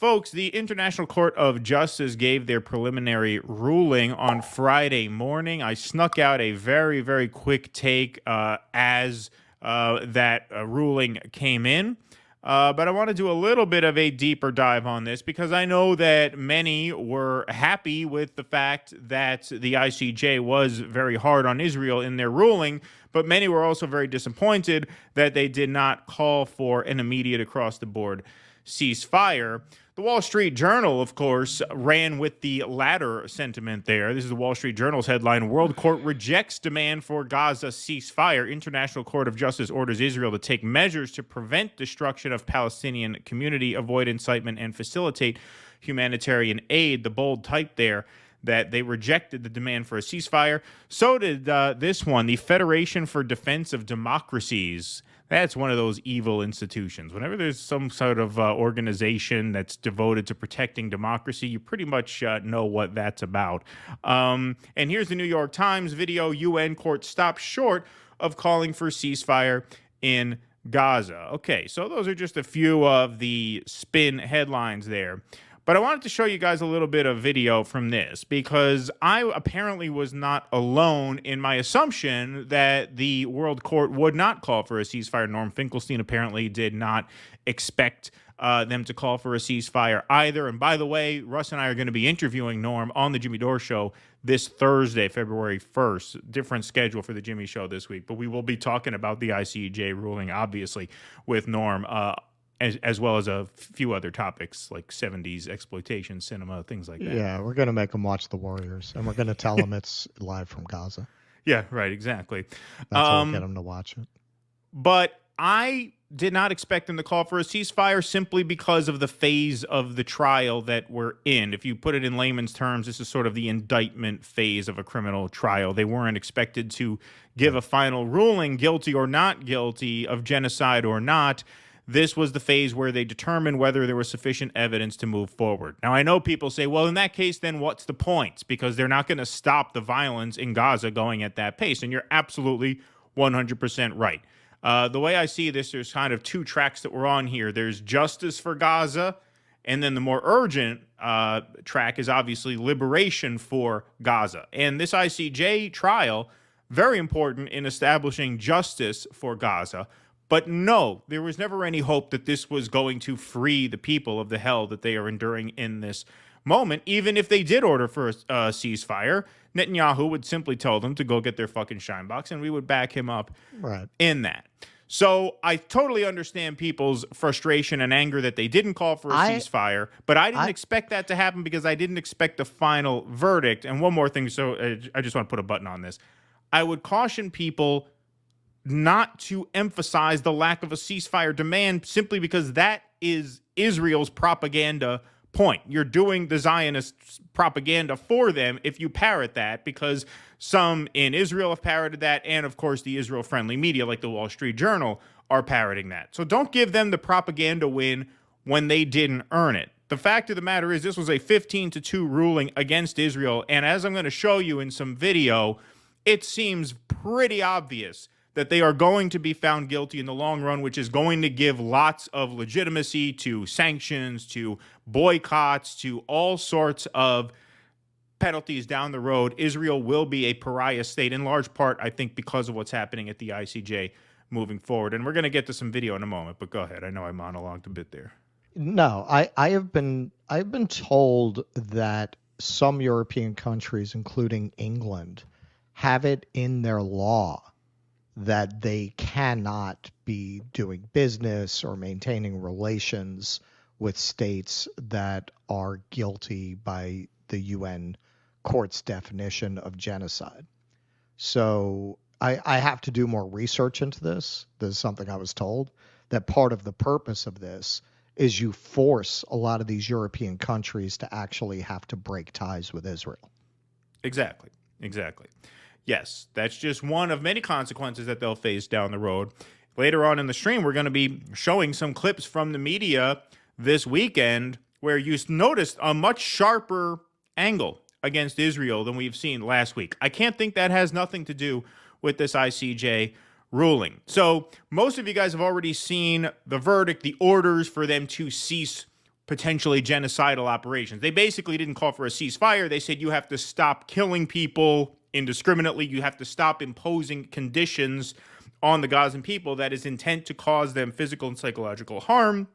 Folks, the International Court of Justice gave their preliminary ruling on Friday morning. I snuck out a very, very quick take as that ruling came in. But I want to do a little bit of a deeper dive on this because I know that many were happy with the fact that the ICJ was very hard on Israel in their ruling, but many were also very disappointed that they did not call for an immediate across-the-board ceasefire. The Wall Street Journal, of course, ran with the latter sentiment there. This is the Wall Street Journal's headline: World Court rejects demand for Gaza ceasefire. International Court of Justice orders Israel to take measures to prevent destruction of Palestinian community, avoid incitement, and facilitate humanitarian aid. The bold type there that they rejected the demand for a ceasefire. So did this one, the Federation for Defense of Democracies. That's one of those evil institutions. Whenever there's some sort of organization that's devoted to protecting democracy, you pretty much know what that's about. And here's the New York Times video: UN court stops short of calling for ceasefire in Gaza. Okay, so those are just a few of the spin headlines there. But I wanted to show you guys a little bit of video from this because I apparently was not alone in my assumption that the World Court would not call for a ceasefire. Norm Finkelstein apparently did not expect them to call for a ceasefire either. And by the way, Russ and I are going to be interviewing Norm on the Jimmy Dore Show this Thursday, February 1st. Different schedule for the Jimmy Show this week. But we will be talking about the ICJ ruling, obviously, with Norm, as well as a few other topics like 70s exploitation cinema, things like that. Yeah, we're going to make them watch The Warriors, and we're going to tell them it's live from Gaza. Yeah, right, exactly. That's how we'll get them to watch it. But I did not expect them to call for a ceasefire simply because of the phase of the trial that we're in. If you put it in layman's terms, this is sort of the indictment phase of a criminal trial. They weren't expected to give a final ruling, guilty or not guilty, of genocide or not. This was the phase where they determined whether there was sufficient evidence to move forward. Now, I know people say, well, in that case, then what's the point? Because they're not going to stop the violence in Gaza going at that pace. And you're absolutely 100% right. The way I see this, there's kind of two tracks that we're on here. There's justice for Gaza, and then the more urgent track is obviously liberation for Gaza. And this ICJ trial, very important in establishing justice for Gaza. But no, there was never any hope that this was going to free the people of the hell that they are enduring in this moment. Even if they did order for a ceasefire, Netanyahu would simply tell them to go get their fucking shine box, and we would back him up in that. So I totally understand people's frustration and anger that they didn't call for a ceasefire, but I didn't expect that to happen because I didn't expect the final verdict. And one more thing, so I just want to put a button on this. I would caution people not to emphasize the lack of a ceasefire demand simply because that is Israel's propaganda point. You're doing the Zionist propaganda for them if you parrot that, because some in Israel have parroted that, and of course the Israel-friendly media like the Wall Street Journal are parroting that. So don't give them the propaganda win when they didn't earn it. The fact of the matter is this was a 15-2 ruling against Israel, and as I'm going to show you in some video, it seems pretty obvious that they are going to be found guilty in the long run, which is going to give lots of legitimacy to sanctions, to boycotts, to all sorts of penalties down the road. Israel will be a pariah state, in large part, I think, because of what's happening at the ICJ moving forward. And we're going to get to some video in a moment, but go ahead. I know I monologued a bit there. No, I've been told that some European countries, including England, have it in their law that they cannot be doing business or maintaining relations with states that are guilty by the UN court's definition of genocide. So I have to do more research into this. This is something I was told, that part of the purpose of this is you force a lot of these European countries to actually have to break ties with Israel. Exactly. Yes, that's just one of many consequences that they'll face down the road. Later on in the stream, we're going to be showing some clips from the media this weekend where you noticed a much sharper angle against Israel than we've seen last week. I can't think that has nothing to do with this ICJ ruling. So most of you guys have already seen the verdict, the orders for them to cease potentially genocidal operations. They basically didn't call for a ceasefire. They said you have to stop killing people indiscriminately. You have to stop imposing conditions on the Gazan people that is intent to cause them physical and psychological harm.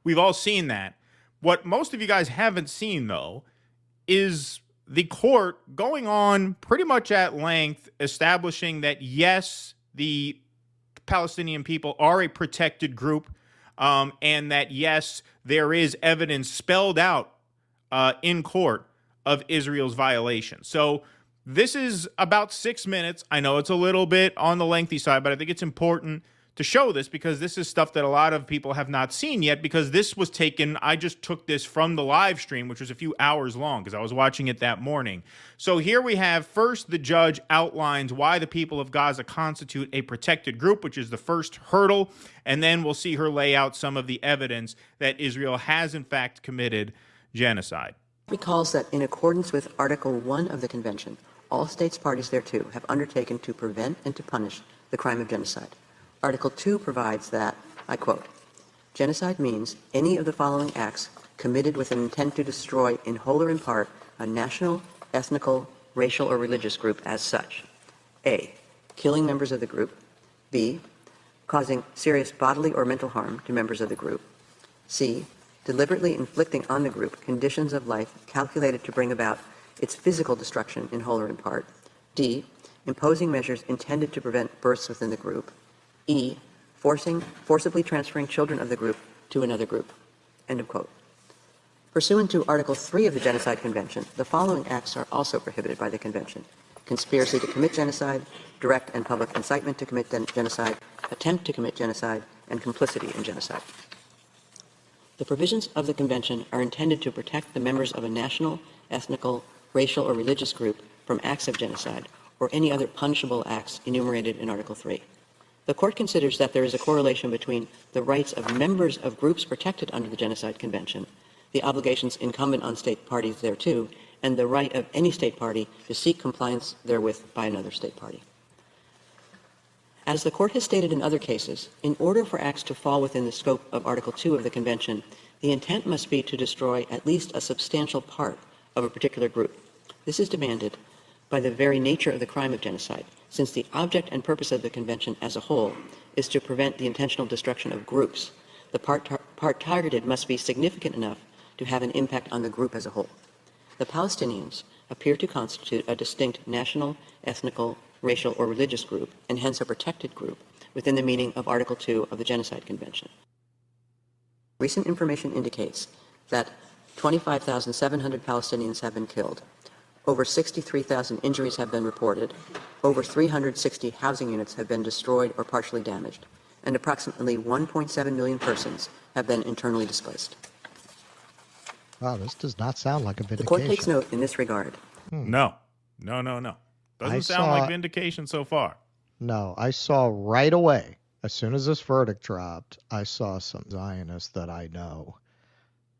We've all seen that. What most of you guys haven't seen, though, is the court going on pretty much at length, establishing that, yes, the Palestinian people are a protected group, and that, yes, there is evidence spelled out in court of Israel's violation. So this is about 6 minutes. I know it's a little bit on the lengthy side, but I think it's important to show this because this is stuff that a lot of people have not seen yet, because this was taken, I just took this from the live stream, which was a few hours long because I was watching it that morning. So here we have, first, the judge outlines why the people of Gaza constitute a protected group, which is the first hurdle, and then we'll see her lay out some of the evidence that Israel has in fact committed genocide. Recalls that in accordance with Article 1 of the Convention, all states parties thereto have undertaken to prevent and to punish the crime of genocide. Article 2 provides that, I quote, genocide means any of the following acts committed with an intent to destroy in whole or in part a national, ethnical, racial, or religious group as such. A, killing members of the group. B, causing serious bodily or mental harm to members of the group. C, deliberately inflicting on the group conditions of life calculated to bring about its physical destruction in whole or in part. D, imposing measures intended to prevent births within the group. E, forcibly transferring children of the group to another group. End of quote. Pursuant to Article 3 of the Genocide Convention, the following acts are also prohibited by the Convention: conspiracy to commit genocide, direct and public incitement to commit genocide, attempt to commit genocide, and complicity in genocide. The provisions of the Convention are intended to protect the members of a national, ethnical, racial, or religious group from acts of genocide or any other punishable acts enumerated in Article 3. The Court considers that there is a correlation between the rights of members of groups protected under the Genocide Convention, the obligations incumbent on state parties thereto, and the right of any state party to seek compliance therewith by another state party. As the Court has stated in other cases, in order for acts to fall within the scope of Article 2 of the Convention, the intent must be to destroy at least a substantial part of a particular group. This is demanded by the very nature of the crime of genocide, since the object and purpose of the Convention as a whole is to prevent the intentional destruction of groups. The part targeted must be significant enough to have an impact on the group as a whole. The Palestinians appear to constitute a distinct national, ethnical, racial, or religious group, and hence a protected group, within the meaning of Article 2 of the Genocide Convention. Recent information indicates that 25,700 Palestinians have been killed. Over 63,000 injuries have been reported. Over 360 housing units have been destroyed or partially damaged. And approximately 1.7 million persons have been internally displaced. Wow, this does not sound like a vindication. The Court takes note in this regard. No. Doesn't sound like vindication so far. No, I saw right away, as soon as this verdict dropped, I saw some Zionists that I know.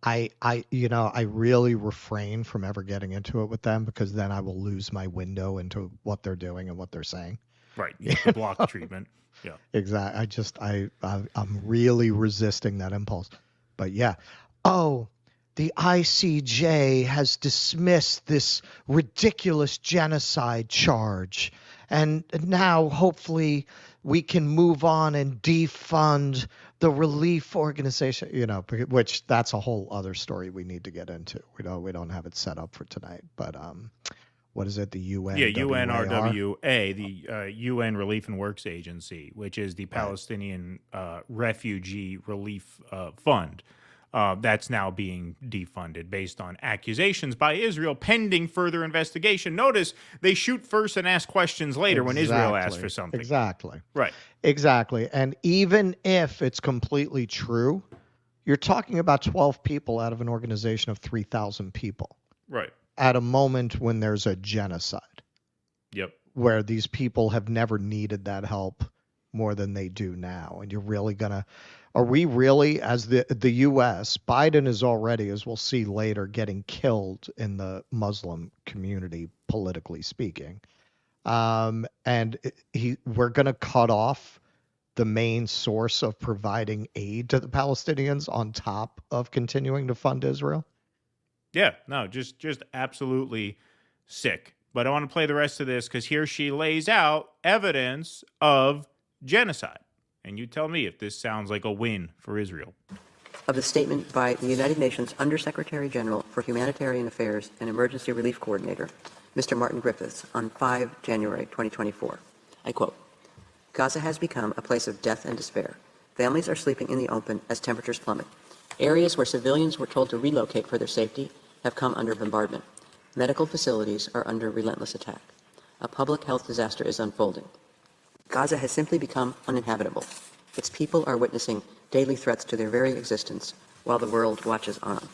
I really refrain from ever getting into it with them because then I will lose my window into what they're doing and what they're saying. Right. You have to block the treatment. Yeah. Exactly. I'm really resisting that impulse. But yeah. Oh, the ICJ has dismissed this ridiculous genocide charge. And now hopefully we can move on and defund the relief organization, which that's a whole other story we need to get into. We don't have it set up for tonight, but what is it? The UN? Yeah, UNRWA, the UN Relief and Works Agency, which is the Palestinian Refugee Relief Fund. That's now being defunded based on accusations by Israel pending further investigation. Notice they shoot first and ask questions later when Israel asks for something. Exactly. Right. Exactly. And even if it's completely true, you're talking about 12 people out of an organization of 3,000 people. Right. At a moment when there's a genocide. Yep. Where these people have never needed that help more than they do now. And you're really going to... Are we really, as the U.S., Biden is already, as we'll see later, getting killed in the Muslim community, politically speaking. And we're going to cut off the main source of providing aid to the Palestinians on top of continuing to fund Israel? Yeah, no, just absolutely sick. But I want to play the rest of this because here she lays out evidence of genocide. And you tell me if this sounds like a win for Israel. Of the statement by the United Nations Undersecretary General for Humanitarian Affairs and Emergency Relief Coordinator, Mr. Martin Griffiths, on 5 January 2024. I quote, "Gaza has become a place of death and despair. Families are sleeping in the open as temperatures plummet. Areas where civilians were told to relocate for their safety have come under bombardment. Medical facilities are under relentless attack. A public health disaster is unfolding. Gaza has simply become uninhabitable. Its people are witnessing daily threats to their very existence while the world watches on."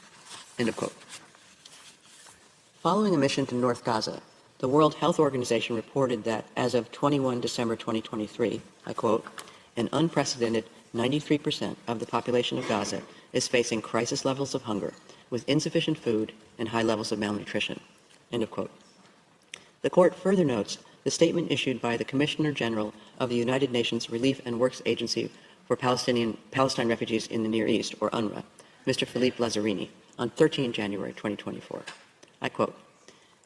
End of quote. Following a mission to North Gaza, the World Health Organization reported that as of 21 December 2023, I quote, "an unprecedented 93% of the population of Gaza is facing crisis levels of hunger with insufficient food and high levels of malnutrition." End of quote. The court further notes the statement issued by the Commissioner General of the United Nations Relief and Works Agency for Palestine refugees in the Near East, or UNRWA, Mr. Philippe Lazzarini, on 13 January 2024. I quote,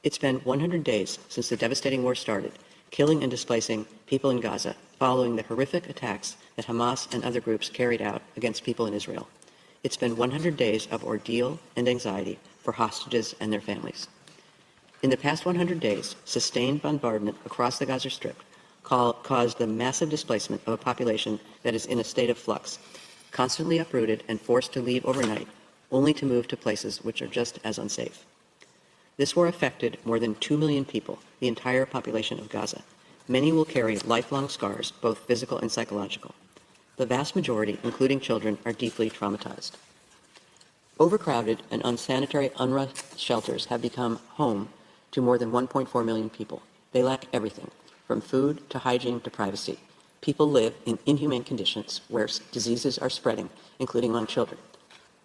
"It's been 100 days since the devastating war started, killing and displacing people in Gaza following the horrific attacks that Hamas and other groups carried out against people in Israel. It's been 100 days of ordeal and anxiety for hostages and their families. In the past 100 days, sustained bombardment across the Gaza Strip caused the massive displacement of a population that is in a state of flux, constantly uprooted and forced to leave overnight, only to move to places which are just as unsafe. This war affected more than 2 million people, the entire population of Gaza. Many will carry lifelong scars, both physical and psychological. The vast majority, including children, are deeply traumatized. Overcrowded and unsanitary UNRWA shelters have become home to more than 1.4 million people. They lack everything, from food to hygiene to privacy. People live in inhumane conditions where diseases are spreading, including among children.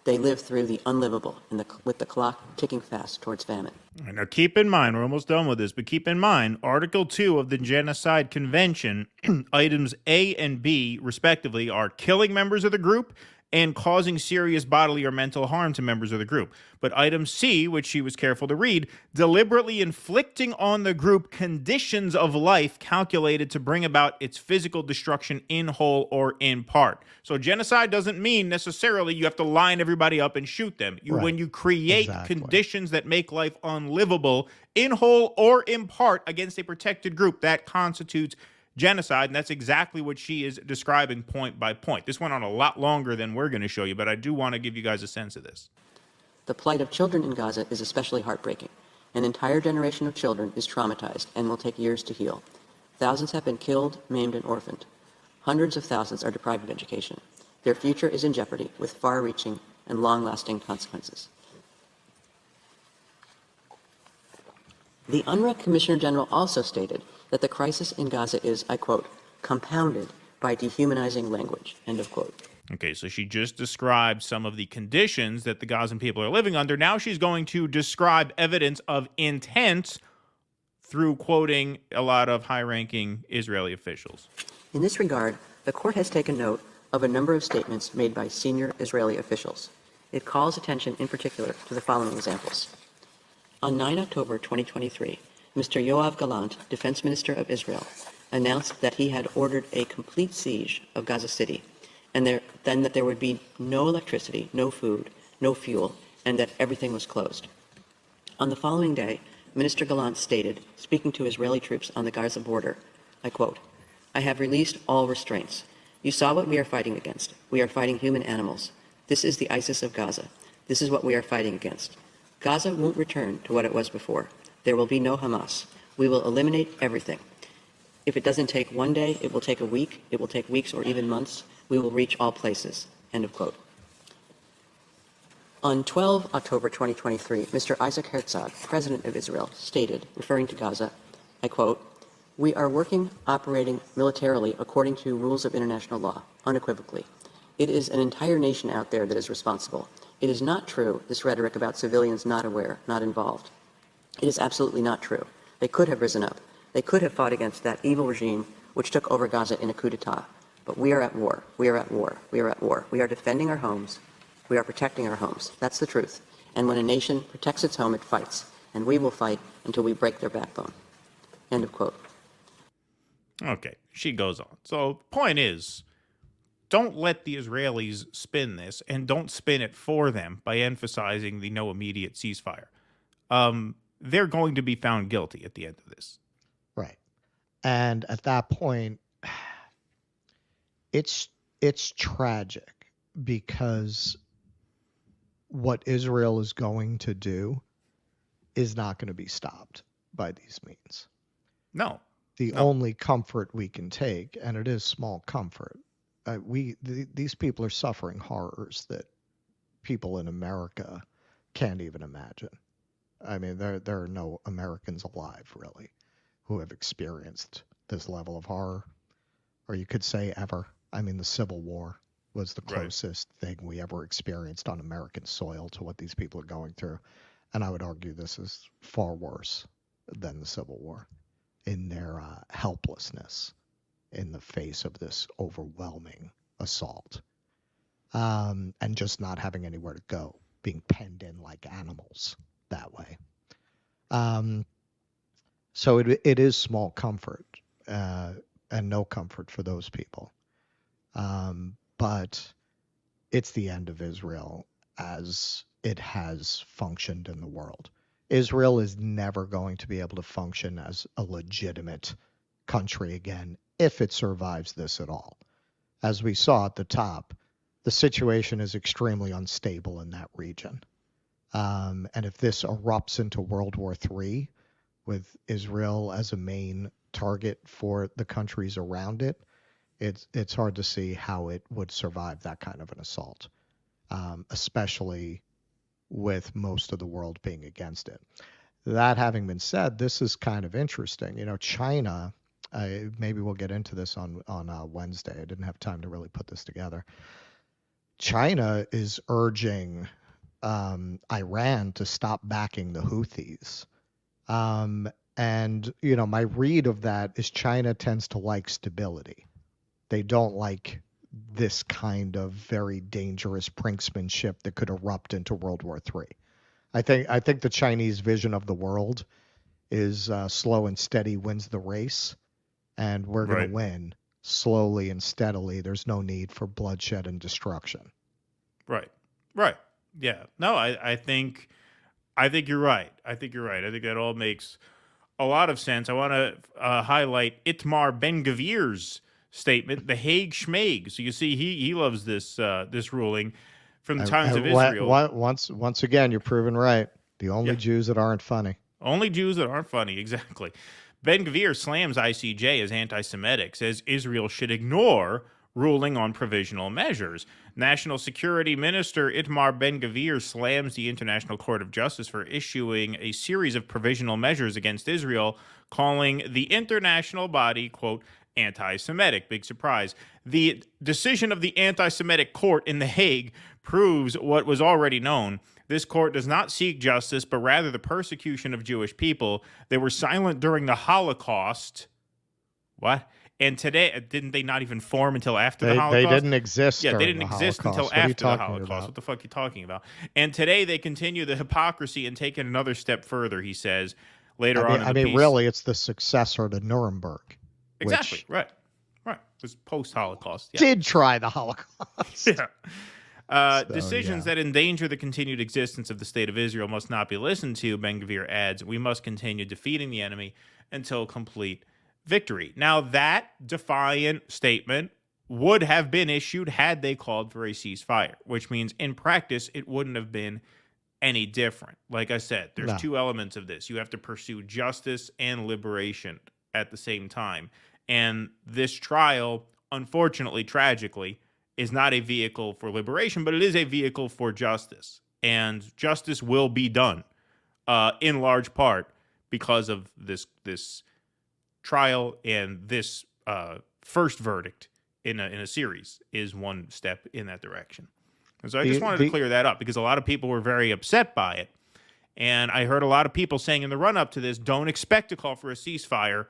They live through the unlivable with the clock ticking fast towards famine." All right, now keep in mind, we're almost done with this, but keep in mind, Article 2 of the Genocide Convention, items A and B, respectively, are killing members of the group and causing serious bodily or mental harm to members of the group. But item C, which she was careful to read, deliberately inflicting on the group conditions of life calculated to bring about its physical destruction in whole or in part. So genocide doesn't mean necessarily you have to line everybody up and shoot them. Right. When you create Exactly. conditions that make life unlivable in whole or in part against a protected group, that constitutes genocide, and that's exactly what she is describing point by point. This went on a lot longer than we're going to show you, but I do want to give you guys a sense of this. "The plight of children in Gaza is especially heartbreaking. An entire generation of children is traumatized and will take years to heal. Thousands have been killed, maimed, and orphaned. Hundreds of thousands are deprived of education. Their future is in jeopardy with far-reaching and long-lasting consequences." The UNRWA Commissioner General also stated that the crisis in Gaza is, I quote, "compounded by dehumanizing language," end of quote. Okay, so she just described some of the conditions that the Gazan people are living under. Now she's going to describe evidence of intent through quoting a lot of high-ranking Israeli officials. In this regard, the court has taken note of a number of statements made by senior Israeli officials. It calls attention in particular to the following examples. On 9 October 2023, Mr. Yoav Gallant, Defense Minister of Israel, announced that he had ordered a complete siege of Gaza City, and then that there would be no electricity, no food, no fuel, and that everything was closed. On the following day, Minister Gallant stated, speaking to Israeli troops on the Gaza border, I quote, "I have released all restraints. You saw what we are fighting against. We are fighting human animals. This is the ISIS of Gaza. This is what we are fighting against. Gaza won't return to what it was before. There will be no Hamas. We will eliminate everything. If it doesn't take one day, it will take a week. It will take weeks or even months. We will reach all places." End of quote. On 12 October 2023, Mr. Isaac Herzog, President of Israel, stated, referring to Gaza, I quote, "We are operating militarily according to rules of international law, unequivocally. It is an entire nation out there that is responsible. It is not true, this rhetoric about civilians not aware, not involved. It is absolutely not true. They could have risen up. They could have fought against that evil regime which took over Gaza in a coup d'etat. But we are at war. We are at war. We are at war. We are defending our homes. We are protecting our homes. That's the truth. And when a nation protects its home, it fights. And we will fight until we break their backbone. End of quote. Okay, she goes on. So the point is, don't let the Israelis spin this, and don't spin it for them by emphasizing the no immediate ceasefire. They're going to be found guilty at the end of this. Right. And at that point, it's tragic, because what Israel is going to do is not going to be stopped by these means. No. The only comfort we can take, and it is small comfort, these people are suffering horrors that people in America can't even imagine. I mean, there are no Americans alive, really, who have experienced this level of horror, or you could say ever. I mean, the Civil War was the closest thing we ever experienced on American soil to what these people are going through. And I would argue this is far worse than the Civil War in their helplessness in the face of this overwhelming assault, and just not having anywhere to go, being penned in like animals that way. So it is small comfort, and no comfort for those people. But it's the end of Israel as it has functioned in the world. Israel is never going to be able to function as a legitimate country again if it survives this at all. As we saw at the top, the situation is extremely unstable in that region. And if this erupts into World War III, with Israel as a main target for the countries around it, it's hard to see how it would survive that kind of an assault, especially with most of the world being against it. That having been said, this is kind of interesting. You know, China, maybe we'll get into this on Wednesday. I didn't have time to really put this together. China is urging Iran to stop backing the Houthis. And, you know, my read of that is China tends to like stability. They don't like this kind of very dangerous brinksmanship that could erupt into World War III. I think the Chinese vision of the world is slow and steady wins the race, and we're going to win slowly and steadily. There's no need for bloodshed and destruction. Right. Yeah. No, I think you're right. I think that all makes a lot of sense. I want to highlight Itamar Ben-Gvir's statement, the Hague Schmague. So you see, he loves this ruling from the Times of Israel. Once again, you're proven right. The only Jews that aren't funny. Only Jews that aren't funny, exactly. Ben-Gvir slams ICJ as anti-Semitic, says Israel should ignore ruling on provisional measures. National Security Minister Itamar Ben-Gvir slams the International Court of Justice for issuing a series of provisional measures against Israel, calling the international body, quote, anti-Semitic. Big surprise. The decision of the anti-Semitic court in The Hague proves what was already known. This court does not seek justice, but rather the persecution of Jewish people. They were silent during the Holocaust. What? And today, didn't they not even form until after the Holocaust? They didn't exist. Yeah, they didn't exist until after the Holocaust. About? What the fuck are you talking about? And today they continue the hypocrisy and take it another step further, he says, later on in the piece. Really, it's the successor to Nuremberg. Exactly, right. It was post-Holocaust. Yeah. Did try the Holocaust. Yeah. Decisions that endanger the continued existence of the State of Israel must not be listened to, Ben-Gvir adds. We must continue defeating the enemy until complete victory. Now, that defiant statement would have been issued had they called for a ceasefire, which means in practice it wouldn't have been any different. Like I said, there's two elements of this. You have to pursue justice and liberation at the same time. And this trial, unfortunately, tragically, is not a vehicle for liberation, but it is a vehicle for justice. And justice will be done in large part because of this trial, and this first verdict in a series is one step in that direction. And so I just wanted to clear that up because a lot of people were very upset by it. And I heard a lot of people saying in the run-up to this, don't expect to call for a ceasefire.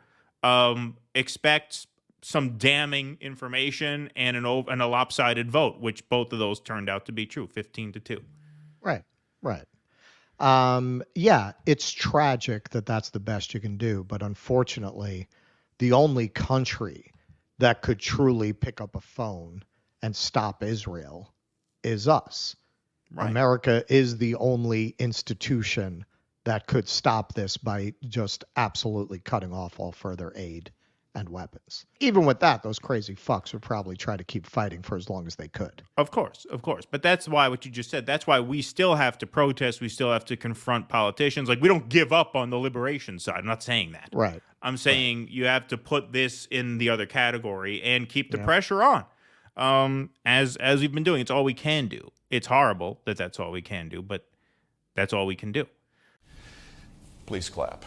Expect some damning information and a lopsided vote, which both of those turned out to be true, 15-2. Right, right. Yeah, it's tragic that that's the best you can do, but unfortunately, the only country that could truly pick up a phone and stop Israel is us. Right. America is the only institution that could stop this by just absolutely cutting off all further aid and weapons. Even with that, those crazy fucks would probably try to keep fighting for as long as they could. Of course. But that's why what you just said, that's why we still have to protest. We still have to confront politicians. Like, we don't give up on the liberation side. I'm not saying that. Right. I'm saying you have to put this in the other category and keep the pressure on. As we've been doing, it's all we can do. It's horrible that that's all we can do, but that's all we can do. Please clap.